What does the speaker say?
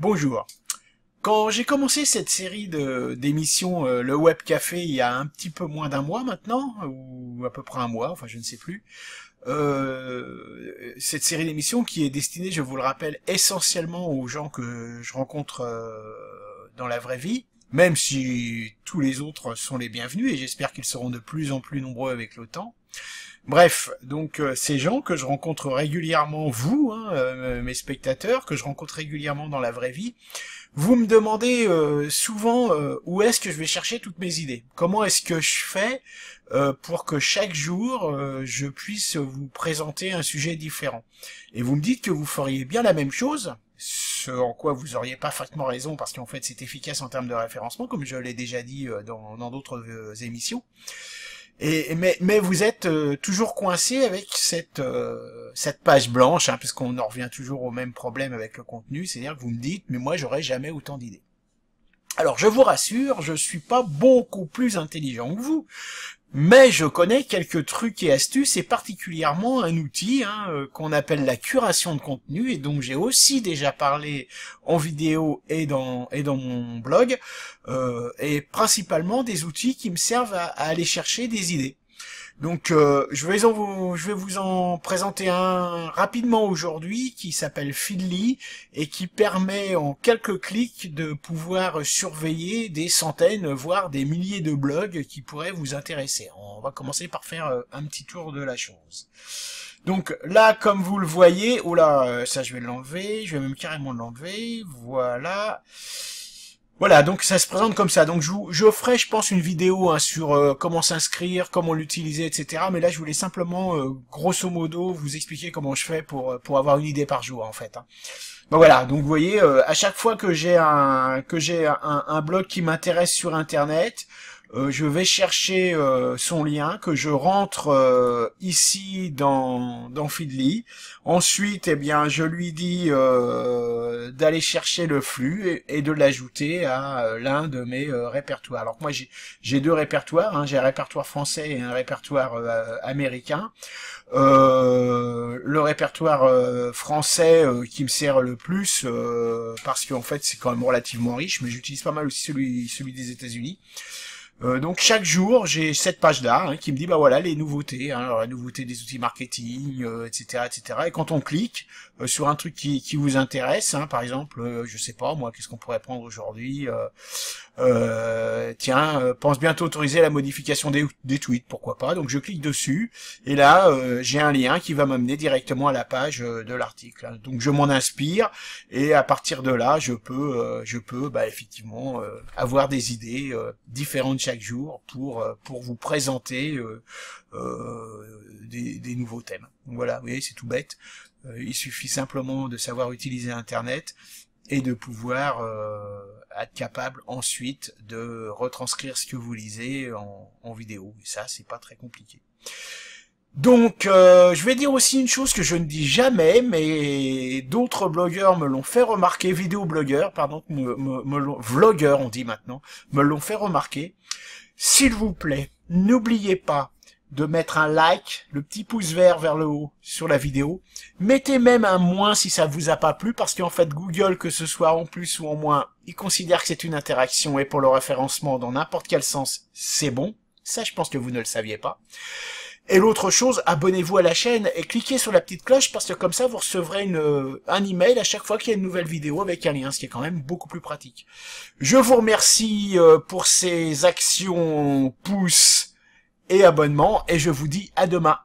Bonjour. Quand j'ai commencé cette série d'émissions, le Web Café, il y a un petit peu moins d'un mois maintenant, ou à peu près un mois, enfin je ne sais plus, cette série d'émissions qui est destinée, je vous le rappelle, essentiellement aux gens que je rencontre dans la vraie vie, même si tous les autres sont les bienvenus, et j'espère qu'ils seront de plus en plus nombreux avec le temps. Bref, donc ces gens que je rencontre régulièrement, vous, mes spectateurs, que je rencontre régulièrement dans la vraie vie, vous me demandez souvent où est-ce que je vais chercher toutes mes idées. Comment est-ce que je fais pour que chaque jour je puisse vous présenter un sujet différent. Et vous me dites que vous feriez bien la même chose, ce en quoi vous auriez parfaitement raison parce qu'en fait c'est efficace en termes de référencement, comme je l'ai déjà dit dans d'autres émissions. Mais vous êtes toujours coincé avec cette page blanche, puisqu'on en revient toujours au même problème avec le contenu, c'est-à-dire que vous me dites, mais moi j'aurais jamais autant d'idées. Alors je vous rassure, je suis pas beaucoup plus intelligent que vous, mais je connais quelques trucs et astuces, et particulièrement un outil qu'on appelle la curation de contenu, et dont j'ai aussi déjà parlé en vidéo et dans mon blog, et principalement des outils qui me servent à aller chercher des idées. Donc je vais vous en présenter un rapidement aujourd'hui qui s'appelle Feedly et qui permet en quelques clics de pouvoir surveiller des centaines voire des milliers de blogs qui pourraient vous intéresser. On va commencer par faire un petit tour de la chose. Donc là, comme vous le voyez, oh là, ça je vais l'enlever, je vais même carrément l'enlever, voilà. Voilà, donc ça se présente comme ça. Donc je ferai, je pense, une vidéo sur comment s'inscrire, comment l'utiliser, etc. Mais là, je voulais simplement, grosso modo, vous expliquer comment je fais pour avoir une idée par jour, en fait. Donc voilà, donc vous voyez, à chaque fois que j'ai un blog qui m'intéresse sur Internet, je vais chercher son lien que je rentre ici dans Feedly. Ensuite, eh bien, je lui dis d'aller chercher le flux et de l'ajouter à l'un de mes répertoires. Alors moi, j'ai deux répertoires. J'ai un répertoire français et un répertoire américain. Le répertoire français qui me sert le plus parce qu'en fait, c'est quand même relativement riche, mais j'utilise pas mal aussi celui des États-Unis. Donc chaque jour j'ai cette page là qui me dit bah voilà les nouveautés, alors, la nouveauté des outils marketing, etc., etc. Et quand on clique sur un truc qui vous intéresse, par exemple, je sais pas moi, qu'est-ce qu'on pourrait prendre aujourd'hui, pense bientôt autoriser la modification des tweets, pourquoi pas. Donc je clique dessus et là j'ai un lien qui va m'amener directement à la page de l'article. Donc je m'en inspire et à partir de là je peux effectivement avoir des idées différentes chaque jour pour vous présenter des nouveaux thèmes. Donc voilà, vous voyez, c'est tout bête. Il suffit simplement de savoir utiliser Internet et de pouvoir être capable ensuite de retranscrire ce que vous lisez en vidéo. Et ça, c'est pas très compliqué. Donc, je vais dire aussi une chose que je ne dis jamais, mais d'autres blogueurs me l'ont fait remarquer, vidéoblogueurs, pardon, vlogueurs on dit maintenant, me l'ont fait remarquer. S'il vous plaît, n'oubliez pas de mettre un like, le petit pouce vert vers le haut sur la vidéo. Mettez même un moins si ça vous a pas plu, parce qu'en fait Google, que ce soit en plus ou en moins, il considère que c'est une interaction et pour le référencement dans n'importe quel sens, c'est bon. Ça, je pense que vous ne le saviez pas. Et l'autre chose, abonnez-vous à la chaîne et cliquez sur la petite cloche parce que comme ça vous recevrez un email à chaque fois qu'il y a une nouvelle vidéo avec un lien, ce qui est quand même beaucoup plus pratique. Je vous remercie pour ces actions pouces et abonnements et je vous dis à demain.